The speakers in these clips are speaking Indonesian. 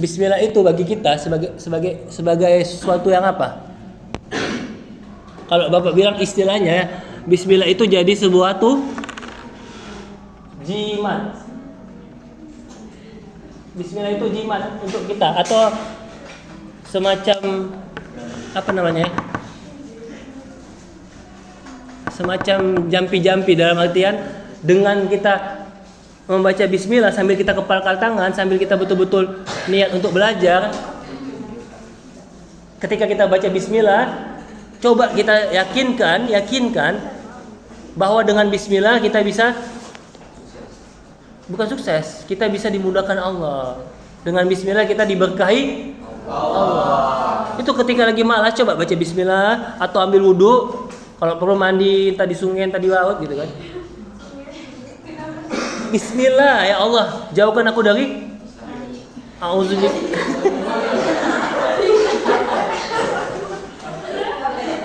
Bismillah itu bagi kita sebagai sesuatu yang apa? Kalau Bapak bilang istilahnya, Bismillah itu jadi sebuah jimat. Bismillah itu jimat untuk kita atau semacam apa namanya? Semacam jampi-jampi, dalam artian dengan kita membaca bismillah sambil kita kepalkan tangan, sambil kita betul-betul niat untuk belajar. Ketika kita baca bismillah, coba kita yakinkan bahwa dengan bismillah kita bisa bukan sukses, kita bisa dimudahkan Allah. Dengan bismillah kita diberkahi Allah. Itu ketika lagi malas, coba baca bismillah atau ambil wudhu. Kalau perlu mandi, entah di sungai, entah di laut gitu kan. Bismillah, ya Allah, jauhkan aku dari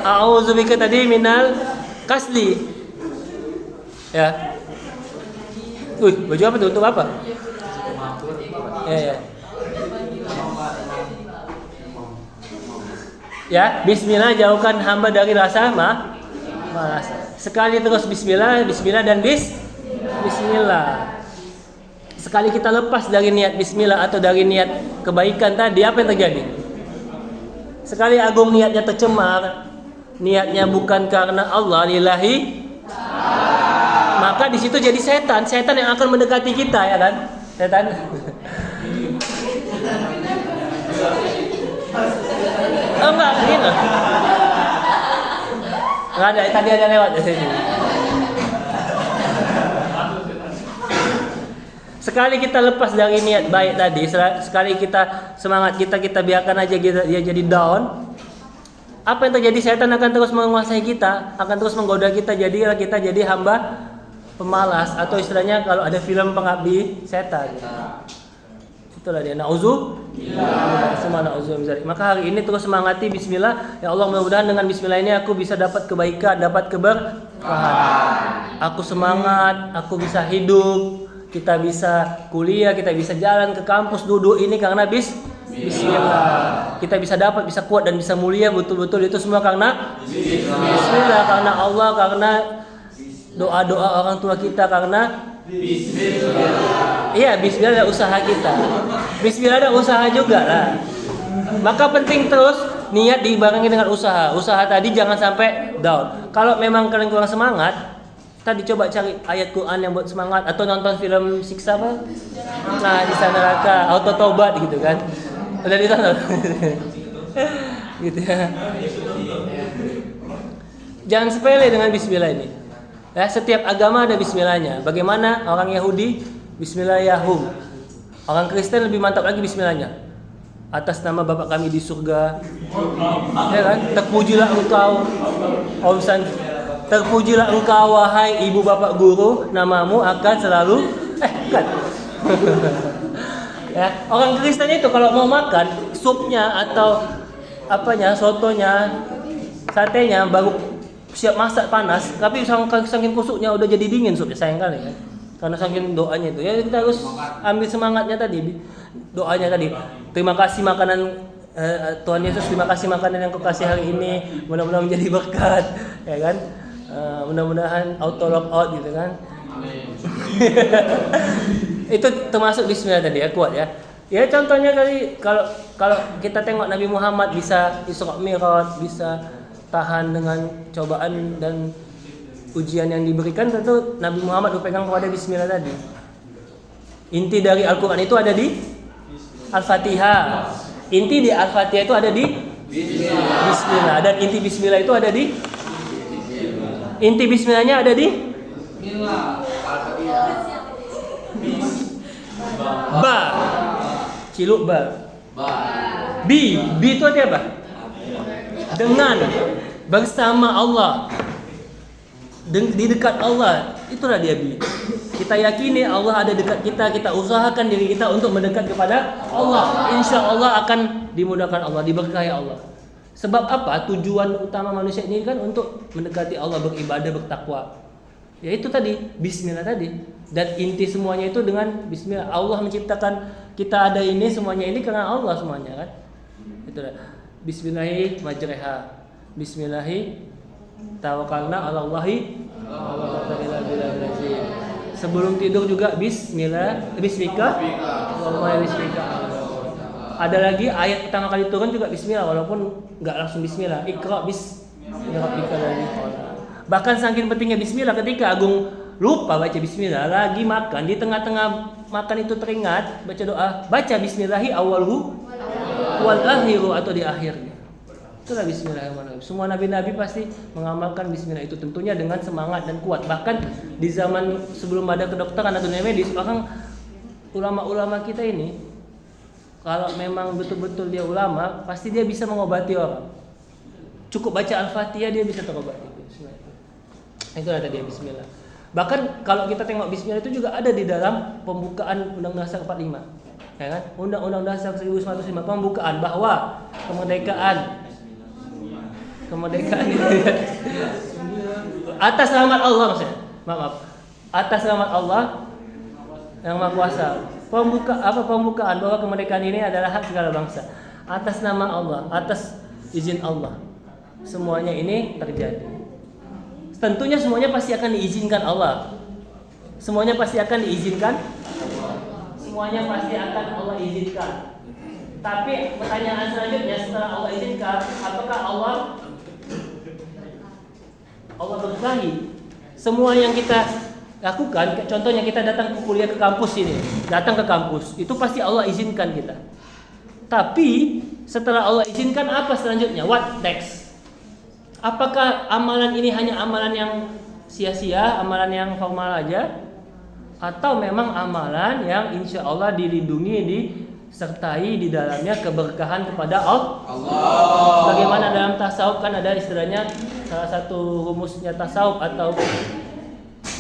A'udzubika tadi minal kasli. Ya. Baju apa tuh? Untuk apa? Ya. Ya, bismillah, jauhkan hamba dari rasa malas. Sekali terus bismillah dan bismillah. Sekali kita lepas dari niat bismillah atau dari niat kebaikan tadi, apa yang terjadi? Sekali Agung niatnya tercemar, niatnya bukan karena Allah lillahi, maka di situ jadi setan yang akan mendekati kita, ya kan? Setan. Oh enggak, gitu. Enggak ada, tadi ada lewat di sini. Sekali kita lepas dari niat baik tadi, sekali kita semangat kita biarkan aja dia jadi down. Apa yang terjadi? Setan akan terus menguasai kita, akan terus menggoda kita, jadilah kita jadi hamba pemalas, atau istilahnya kalau ada film pengabdi setan. Itulah dia, na'udzubillah. Maka hari ini terus semangati bismillah. Ya Allah, mudah-mudahan dengan bismillah ini aku bisa dapat kebaikan, dapat keberkahan. Aku semangat, aku bisa hidup. Kita bisa kuliah, kita bisa jalan ke kampus, duduk ini karena bismillah. Kita bisa kuat dan bisa mulia betul-betul itu semua karena bismillah, karena Allah, karena doa-doa orang tua kita, karena bismillah. Iya, bismillah ada usaha kita. Bismillah ada usaha juga lah. Maka penting terus niat dibarengi dengan usaha. Usaha tadi jangan sampai down. Kalau memang kalian kurang semangat, tadi coba cari ayat Quran yang buat semangat, atau nonton film siksa apa? Nah, Siksa Neraka, Auto Tobat gitu kan. Udah ditonton? Gitu ya. Jangan sepele dengan bismillah ini. Ya, setiap agama ada bismillahnya. Bagaimana orang Yahudi? Bismillahirrahmanirrahim. Orang Kristen lebih mantap lagi bismillahnya. Atas nama Bapa kami di surga. Ya kan? Terpujilah engkau. Terpujilah engkau wahai ibu bapak guru, namamu akan selalu kan. Ya, orang Kristen itu kalau mau makan supnya atau apanya, sotonya, satenya baru siap masak panas, tapi saking kusuknya udah jadi dingin supnya, sayang kali kan. Karena saking doanya itu. Ya kita harus ambil semangatnya tadi. Doanya tadi. Terima kasih makanan Tuhan Yesus, terima kasih makanan yang kau kasih hari ini, mudah-mudahan menjadi berkat, ya kan? Mudah-mudahan auto log out gitu kan. Itu termasuk bismillah tadi ya, kuat ya. Ya contohnya tadi kalau kita tengok Nabi Muhammad bisa Isra Mi'raj, bisa tahan dengan cobaan dan ujian yang diberikan, tentu Nabi Muhammad berpegang kepada bismillah tadi. Inti dari Al-Qur'an itu ada di Al-Fatihah. Inti di Al-Fatihah itu ada di bismillah. Dan inti bismillah itu ada di inti bismillahnya ada di ba. Ciluk ba. Bi itu artinya apa? Dengan, bersama Allah, di dekat Allah. Itulah dia bi. Kita yakini Allah ada dekat kita, kita usahakan diri kita untuk mendekat kepada Allah. Insya Allah akan dimudahkan Allah, diberkahi Allah. Sebab apa? Tujuan utama manusia ini kan untuk mendekati Allah, beribadah, bertakwa. Ya itu tadi, bismillah tadi. Dan inti semuanya itu dengan bismillah. Allah menciptakan kita ada ini semuanya ini karena Allah semuanya kan. Itu Bismillahi majreha. Bismillahi tawakkalna 'alallahi wa la ilaha. Sebelum tidur juga bismika wa bismika. Ada lagi ayat pertama kali turun juga bismillah walaupun enggak langsung bismillah. Iqra bismi rabbikal ladzi khalaq. Bahkan saking pentingnya bismillah ketika Agung lupa baca bismillah lagi makan, di tengah-tengah makan itu teringat baca doa, baca bismillahi awwaluhu wal akhiru atau di akhirnya. Itulah bismillahirrahmanirrahim. Semua nabi-nabi pasti mengamalkan bismillah itu tentunya dengan semangat dan kuat. Bahkan di zaman sebelum ada kedokteran atau dunia medis, bahkan ulama-ulama kita ini kalau memang betul-betul dia ulama, pasti dia bisa mengobati orang. Cukup baca Al-Fatihah dia bisa terobati. Itulah tadi bismillah. Bahkan kalau kita tengok bismillah itu juga ada di dalam pembukaan Undang-Undang Dasar 45. Ya kan? Undang-Undang Dasar 1945 pembukaan bahwa kemerdekaan atas rahmat Allah maksudnya. Maaf. Atas rahmat Allah yang Maha Kuasa. Pembukaan bahwa kemerdekaan ini adalah hak segala bangsa. Atas nama Allah, atas izin Allah. Semuanya ini terjadi. Tentunya semuanya pasti akan diizinkan Allah. Semuanya pasti akan diizinkan. Semuanya pasti akan Allah izinkan. Tapi pertanyaan selanjutnya setelah Allah izinkan, apakah Allah berkahi semua yang kita lakukan? Contohnya kita datang ke kuliah ke kampus ini, datang ke kampus, itu pasti Allah izinkan kita. Tapi setelah Allah izinkan apa selanjutnya? What next? Apakah amalan ini hanya amalan yang sia-sia, amalan yang formal aja? Atau memang amalan yang insya Allah dilindungi, disertai di dalamnya keberkahan kepada Allah? Bagaimana dalam tasawuf kan ada istilahnya, salah satu rumusnya tasawuf atau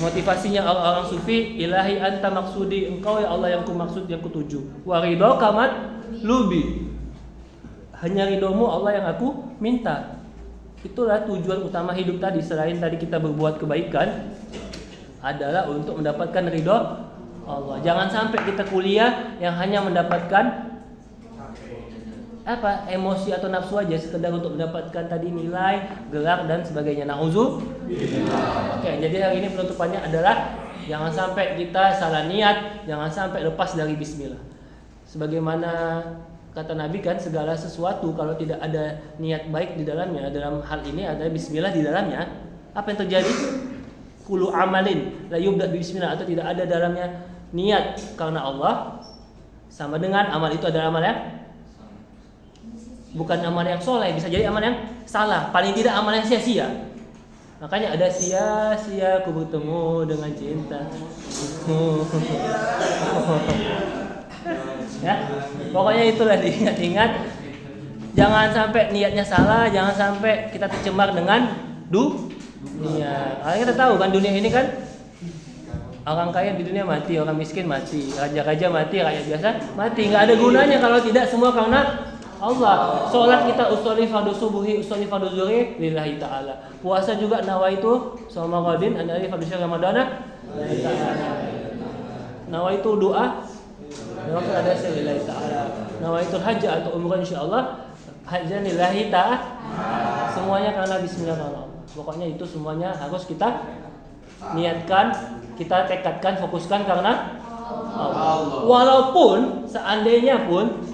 motivasinya orang-orang sufi, ilahi anta maksudi, engkau ya Allah yang ku maksud, yang ku tuju. Wa ridho kamat lubi, hanya ridhomu Allah yang aku minta. Itulah tujuan utama hidup tadi. Selain tadi kita berbuat kebaikan, adalah untuk mendapatkan ridho Allah. Jangan sampai kita kuliah yang hanya mendapatkan emosi atau nafsu aja, sekedar untuk mendapatkan tadi nilai, gelar dan sebagainya. Oke, jadi hari ini penutupannya adalah jangan sampai kita salah niat, jangan sampai lepas dari bismillah. Sebagaimana kata Nabi kan, segala sesuatu kalau tidak ada niat baik di dalamnya, dalam hal ini ada bismillah di dalamnya, apa yang terjadi? Kullu amalin la yubda bi bismillah, atau tidak ada dalamnya niat karena Allah, sama dengan amal itu adalah amal yang bukan amal yang soleh, bisa jadi amal yang salah, paling tidak amal yang sia-sia. Makanya ada sia-sia ku bertemu dengan cinta. Ya, pokoknya itulah diingat-ingat. Jangan sampai niatnya salah, jangan sampai kita tercemar dengan dunia. Karena kita tahu kan dunia ini kan orang kaya di dunia mati, orang miskin mati, raja-raja mati, rakyat biasa mati. Nggak ada gunanya kalau tidak semua karena Allah. Sholat kita usolli fardhu subuhi, usolli fardhu zuhri lillahi ta'ala. Puasa juga nawaitu shauma ghadin anari fardhu syahr ramadana lillahi ta'ala. Nawaitu doa nawaitu ada lillahi ta'ala. Nawaitu haji atau umrah insyaallah hajjan lillahi ta'ala. Semuanya karena bismillah. Pokoknya itu semuanya harus kita niatkan, kita tekadkan, fokuskan karena Allah. Walaupun seandainya pun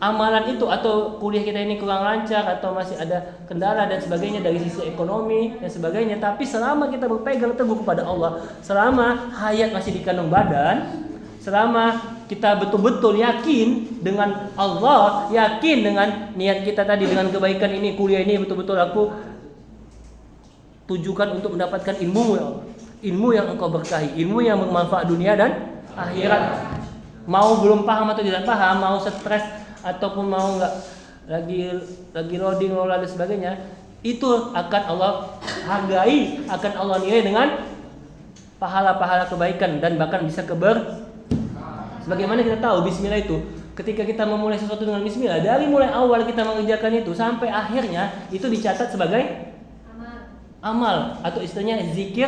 amalan itu atau kuliah kita ini kurang lancar atau masih ada kendala dan sebagainya dari sisi ekonomi dan sebagainya, tapi selama kita berpegang teguh kepada Allah, selama hayat masih di kandung badan, selama kita betul-betul yakin dengan Allah, yakin dengan niat kita tadi, dengan kebaikan ini, kuliah ini betul-betul aku tujukan untuk mendapatkan ilmu ya Allah, ilmu yang engkau berkahi, ilmu yang bermanfaat dunia dan akhirat. Mau belum paham atau tidak paham, mau stres ataupun mau nggak lagi loading dan sebagainya, itu akan Allah hargai, akan Allah nilai dengan pahala-pahala kebaikan dan bahkan bisa sebagaimana kita tahu bismillah itu, ketika kita memulai sesuatu dengan bismillah, dari mulai awal kita mengerjakan itu sampai akhirnya itu dicatat sebagai amal atau istilahnya zikir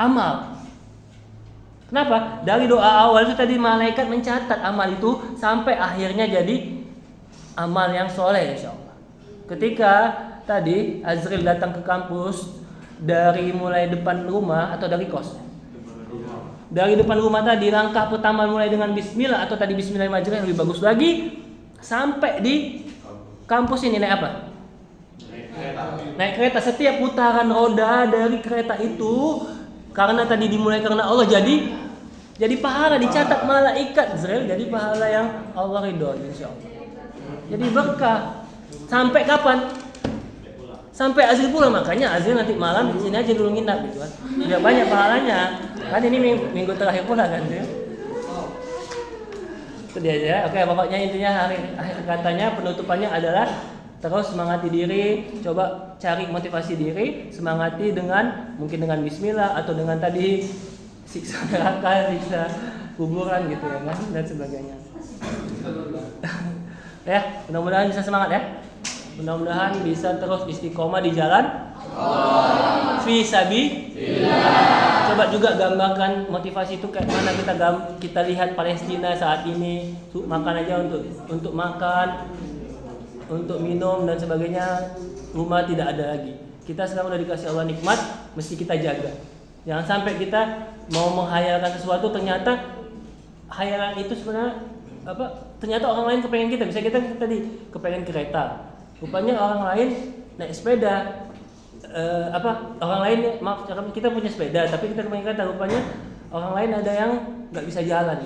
amal. Kenapa? Dari doa awal itu tadi malaikat mencatat amal itu sampai akhirnya jadi amal yang soleh insya Allah. Ketika tadi Azril datang ke kampus dari mulai depan rumah atau dari kos? Dari depan rumah tadi, langkah pertama mulai dengan bismillah atau tadi bismillahirrahmanirrahim, lebih bagus lagi. Sampai di kampus ini naik apa? Naik kereta. Setiap putaran roda dari kereta itu, karena tadi dimulai karena Allah, jadi pahala, dicatat malaikat Azrail, jadi pahala yang Allah ridho insyaallah. Jadi berkah. Sampai kapan? Sampai Azrail pulang. Makanya Azrail nanti malam di sini aja dulu nginap gitu kan. Udah banyak pahalanya. Kan ini minggu terakhir pula kan dia. Itu dia aja. Oke, pokoknya intinya akhir katanya penutupannya adalah terus semangati diri, coba cari motivasi diri, semangati mungkin dengan bismillah atau dengan tadi siksa neraka, siksa kuburan gitu ya kan, dan sebagainya. Ya, mudah-mudahan bisa semangat ya. Mudah-mudahan bisa terus istiqomah di jalan fi sabilillah. Coba juga gambarkan motivasi itu kayak mana. Kita lihat Palestina saat ini, makan aja untuk makan, untuk minum dan sebagainya, rumah tidak ada lagi. Kita sekarang udah dikasih Allah nikmat, mesti kita jaga. Jangan sampai kita mau menghayalkan sesuatu, ternyata hayalan itu sebenarnya ternyata orang lain kepengen kita. Bisa kita tadi kepengen kereta, rupanya orang lain naik sepeda. Orang lain, maaf, kita punya sepeda tapi kita kepengen kereta, rupanya orang lain ada yang nggak bisa jalan.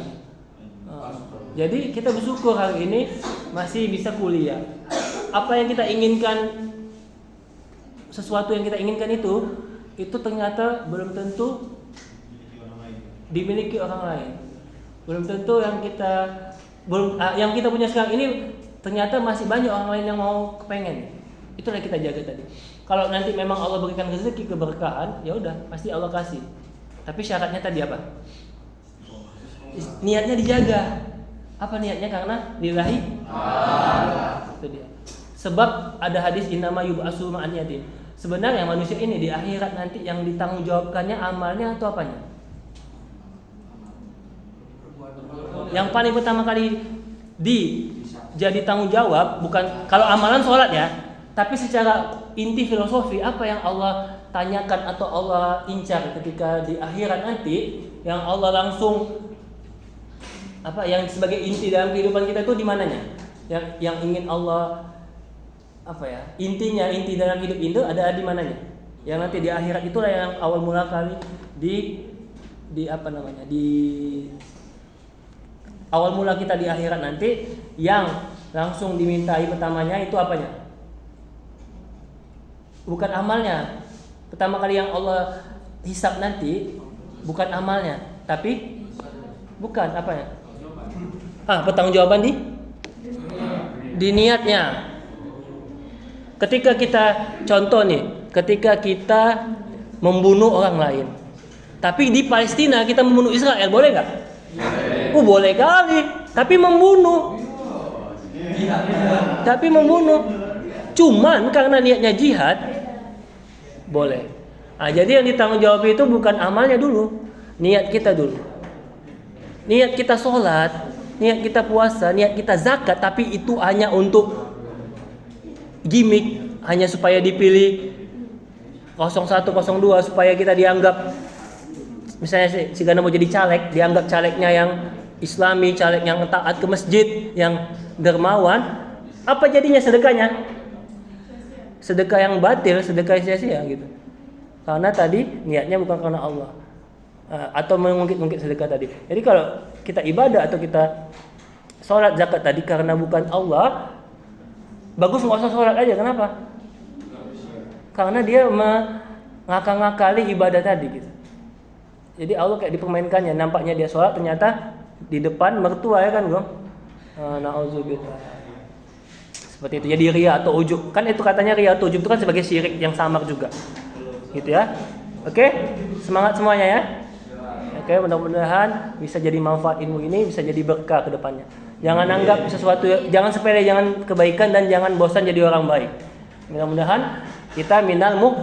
Jadi kita bersyukur hari ini masih bisa kuliah. Apa yang kita inginkan, sesuatu yang kita inginkan itu ternyata belum tentu dimiliki orang lain. Belum tentu yang kita punya sekarang ini ternyata masih banyak orang lain yang mau kepengen. Itulah yang kita jaga tadi. Kalau nanti memang Allah berikan rezeki keberkahan, ya udah pasti Allah kasih. Tapi syaratnya tadi apa? Niatnya dijaga. Apa niatnya? Karena lillahi. Itu dia. Sebab ada hadis innama yub'atsu ma'an yatin. Sebenarnya manusia ini di akhirat nanti yang ditanggungjawabkannya amalnya atau apanya? Yang paling pertama kali jadi tanggung jawab bukan kalau amalan sholat ya, tapi secara inti filosofi apa yang Allah tanyakan atau Allah incar ketika di akhirat nanti, yang Allah langsung yang sebagai inti dalam kehidupan kita itu di mananya? Yang ingin Allah inti dalam hidup itu ada di mananya? Yang nanti di akhirat itulah yang awal mula kali di awal mula kita di akhirat nanti yang langsung dimintai pertamanya itu apanya? Bukan amalnya. Pertama kali yang Allah hisab nanti bukan amalnya, tapi bukan apanya? Pertanggungjawaban di niatnya. Ketika kita contoh nih, ketika kita membunuh orang lain, tapi di Palestina kita membunuh Israel, boleh nggak? Boleh kali, tapi membunuh. Cuman karena niatnya jihad, boleh. Jadi yang ditanggung jawab itu bukan amalnya dulu, niat kita dulu. Niat kita sholat, niat kita puasa, niat kita zakat, tapi itu hanya untuk gimmick, hanya supaya dipilih 01, 02, supaya kita dianggap, misalnya si Gana mau jadi caleg, dianggap calegnya yang Islami, caleg yang taat ke masjid, yang dermawan. Apa jadinya sedekahnya? Sedekah yang batil, sedekah sia-sia gitu. Karena tadi niatnya bukan karena Allah. Atau mengungkit-ungkit sedekah tadi. Jadi kalau kita ibadah atau kita sholat zakat tadi karena bukan Allah, bagus nggak usah sholat aja. Kenapa? Karena dia mengakal-ngakali ibadah tadi gitu. Jadi Allah kayak dipermainkannya. Nampaknya dia sholat, ternyata di depan mertua ya kan, Gom? Na'udzubillah. Seperti itu. Jadi riya atau ujub. Kan itu katanya riya atau ujub itu kan sebagai syirik yang samar juga. Gitu ya. Oke? Semangat semuanya ya. Oke, mudah-mudahan bisa jadi manfaat ilmu ini, bisa jadi berkah ke depannya. Jangan anggap sesuatu, jangan sepele, jangan kebaikan, dan jangan bosan jadi orang baik. Mudah-mudahan kita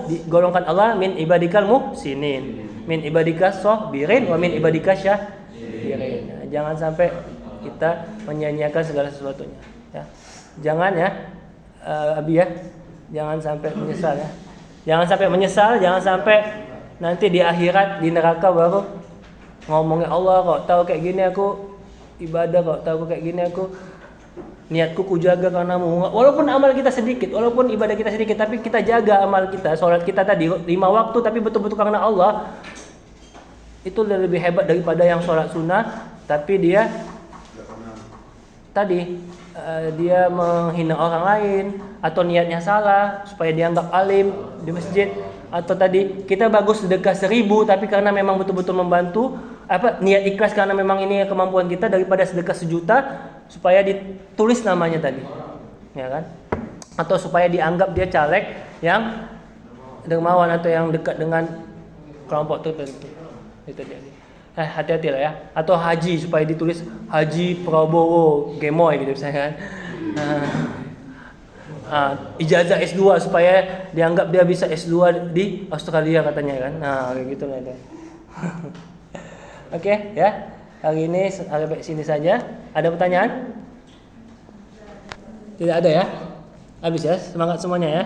digolongkan Allah min ibadikal muhsinin. min ibadika sabirin wa min ibadika syakirin. Nah, jangan sampai kita menyia-nyiakan segala sesuatunya ya. Jangan ya Abi ya. Jangan sampai menyesal ya. Jangan sampai menyesal, jangan sampai nanti di akhirat di neraka baru ngomongnya Allah kok tahu kayak gini aku ibadah, kok tahu kayak gini aku niatku ku jaga karenamu. Walaupun amal kita sedikit, walaupun ibadah kita sedikit, tapi kita jaga amal kita, sholat kita tadi 5 waktu tapi betul-betul karena Allah. Itu lebih hebat daripada yang sholat sunnah tapi dia tadi dia menghina orang lain atau niatnya salah supaya dianggap alim di masjid, atau tadi kita bagus sedekah 1000 tapi karena memang betul-betul membantu niat ikhlas karena memang ini kemampuan kita, daripada sedekah 1 juta supaya ditulis namanya tadi ya kan, atau supaya dianggap dia caleg yang dermawan atau yang dekat dengan kelompok tertentu. Itu dia. Hati-hati lah ya. Atau haji supaya ditulis Haji Prabowo Gemoy gitu misalnya kan. Ijazah S2 supaya dianggap dia bisa S2 di Australia katanya kan. Nah, kayak gitu lah itu. Oke, ya. Hari ini sampai sini saja. Ada pertanyaan? Tidak ada ya? Habis ya? Semangat semuanya ya.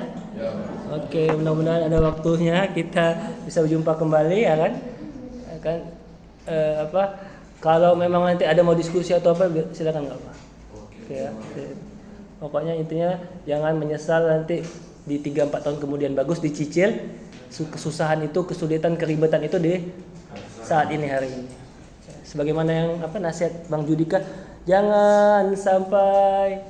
Oke, mudah-mudahan ada waktunya kita bisa berjumpa kembali ya kan. Kalau memang nanti ada mau diskusi atau apa silakan enggak apa. Oke ya. Pokoknya intinya jangan menyesal nanti di 3-4 tahun kemudian, bagus dicicil kesusahan itu, kesulitan, keribetan itu di saat ini hari ini. Sebagaimana yang nasihat Bang Judika, jangan sampai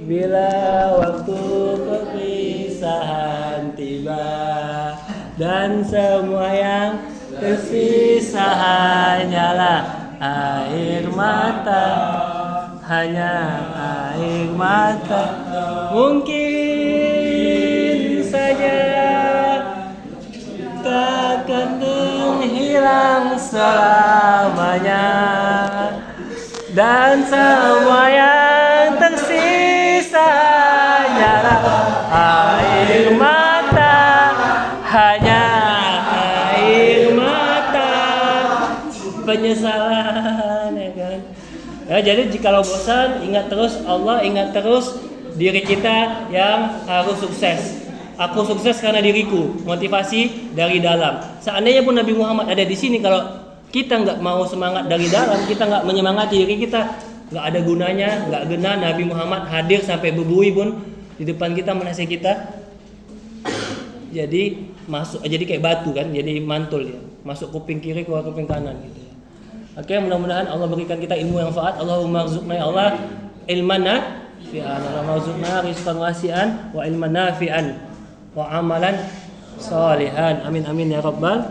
bila waktu perpisahan tiba dan semua yang tersisa hanyalah air mata, hanya air mata. Mungkin saja takkan menghilang selamanya, dan semua yang tersisa hanyalah air mata, hanya penyesalan ya kan. Ya, jadi jikalau bosan, ingat terus Allah, ingat terus diri kita yang harus sukses. Aku sukses karena diriku, motivasi dari dalam. Seandainya pun Nabi Muhammad ada di sini, kalau kita nggak mau semangat dari dalam, kita nggak menyemangati diri kita, nggak ada gunanya, nggak guna Nabi Muhammad hadir sampai berbuih pun di depan kita menasihati kita. Jadi kayak batu kan, jadi mantul ya, masuk kuping kiri keluar kuping kanan gitu. Oke, mudah-mudahan Allah berikan kita ilmu yang manfaat. Allahumma rzuqna ya Allah ilman nafi'an, Allahumma rzuqna rizqan wasi'an wa ilman nafi'an wa amalan sholihan. Amin amin ya rabbal